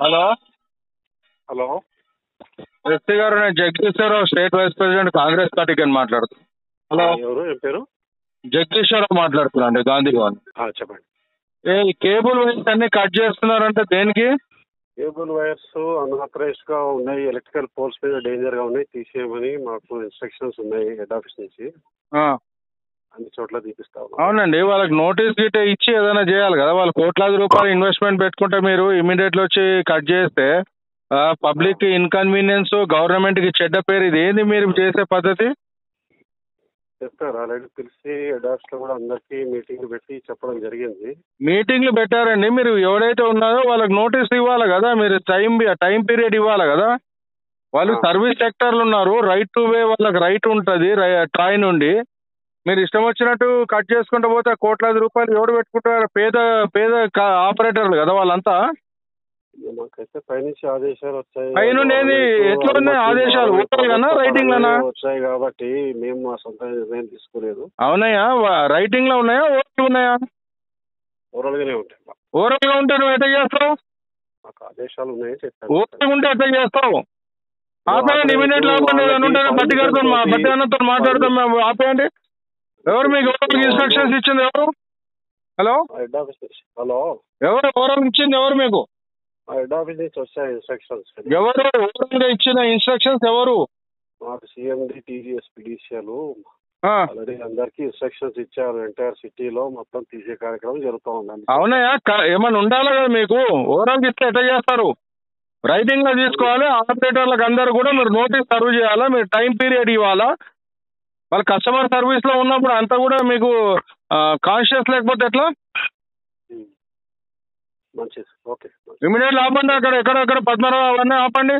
Hello hello SP గారు, నేను Jagadeeswararao, state vice president, Congress పార్టీకి అని మాట్లాడుతున్నాను. హలో, ఎవరు ఏం పేరు? జగదీశ్వరరావు మాట్లాడుతున్నాను అండి, గాంధీ భవన్. చెప్పండి. ఈ కేబుల్ వైర్స్ అన్ని కట్ చేస్తున్నారంటే దేనికి? కేబుల్ వైర్స్ అన్ఆథరైజ్డ్ గా ఉన్నాయి, ఎలక్ట్రికల్ పోల్స్ మీద డేంజర్ గా ఉన్నాయి, తీసేయమని మాకు ఇన్స్ట్రక్షన్స్ ఉన్నాయి హెడ్ ఆఫీస్ నుంచి. ఆ, అన్ని చోట్ల తీపిస్తా ఉన్నాం. అవునండి, వాళ్ళకి నోటీస్ గిట్ట ఇచ్చి ఏదైనా చేయాలి కదా. వాళ్ళు కోట్లాది రూపాయలు ఇన్వెస్ట్మెంట్ పెట్టుకుంటే మీరు ఇమీడియట్లీ వచ్చి కట్ చేస్తే పబ్లిక్ ఇన్కన్వీనియన్స్, గవర్నమెంట్ కి చెడ్డ పేరు. ఇది ఏంది మీరు చేసే పద్ధతి? చెప్తారు, ఆల్రెడీ పిలిచి హెడ్ ఆఫీస్ లో కూడా అందరికి మీటింగ్ పెట్టి చెప్పడం జరిగింది. మీటింగ్లు పెట్టారండి, మీరు ఎవరైతే ఉన్నారో వాళ్ళకి నోటీస్ ఇవ్వాలి కదా. మీరు టైం పీరియడ్ ఇవ్వాలి కదా. వాళ్ళు సర్వీస్ సెక్టర్లు ఉన్నారు, రైట్ టు వే వాళ్ళకి రైట్ ఉంటుంది ట్రాయ్ నుండి. మీరు ఇష్టం వచ్చినట్టు కట్ చేసుకుంటూ పోతే కోట్లాది రూపాయలు ఎవరు పెట్టుకుంటారు? పేద పేద ఆపరేటర్లు కదా వాళ్ళంతా. మాకైతే పైనుంచి ఆదేశాలు వచ్చాయి. పైనుండి ఏంది? ఎట్లా ఉన్నాయి ఆదేశాలు? ఓరల్గానా రైటింగ్ లోనా? వచ్చాయి కాబట్టి మేము మా సొంత నిర్ణయం తీసుకోలేదు. అవునాయా? రైటింగ్ లో ఉన్నాయా, ఓరల్ ఉన్నాయా? ఓవరాల్ గానే ఉంటాయి. ఓరల్ గా ఉంటే నువ్వు ఎట్లా చేస్తావు? మాకు ఆదేశాలు ఉన్నాయి చెప్పాను. ఓరల్ ఉంటే ఎట్లా చేస్తావు? ఆపేయండి, ఇమీడియట్ ఆపండి. బట్టి గారితో బట్టి అన్నతో మాట్లాడతాం మేము. ఆపేయండి. ఎవరు మీకు ఓరల్ ఇన్స్ట్రక్షన్స్ ఇచ్చింది? ఎవరు? హలో, హెడ్ ఆఫీస్ నుంచి. హలో, ఎవరు ఓరల్ ఇచ్చింది? ఎవరు మీకు? హెడ్ ఆఫీస్ నుంచి వచ్చాయి ఇన్స్ట్రక్షన్స్. ఎవరు ఓరల్ గా ఇచ్చిన ఇన్స్ట్రక్షన్స్? ఎవరు? మాకు సిఎండి, టీజీఎస్, పిడిసిఎల్ ఆల్రెడీ అందరికి ఇన్స్ట్రక్షన్స్ ఇచ్చారు. ఎంటైర్ సిటీలో మొత్తం తీసే కార్యక్రమం జరుగుతూ ఉందండి. అవునయా? ఏమన్నా ఉండాలి కదా మీకు. ఓరల్ ఇస్తే ఎట్లా చేస్తారు? రైటింగ్ లో తీసుకోవాలి. ఆపరేటర్లకు అందరూ కూడా మీరు నోటీస్ సర్వ్ చేయాలా, మీరు టైం పీరియడ్ ఇవ్వాలా. వాళ్ళు కస్టమర్ సర్వీస్ లో ఉన్నప్పుడు అంతా కూడా మీకు కాన్షియస్ లేకపోతే ఎట్లా? మంచిది, ఓకే. ఇమీడియట్లీ ఆపండి. అక్కడ ఎక్కడెక్కడ పద్మరావు అవన్నీ ఆపండి.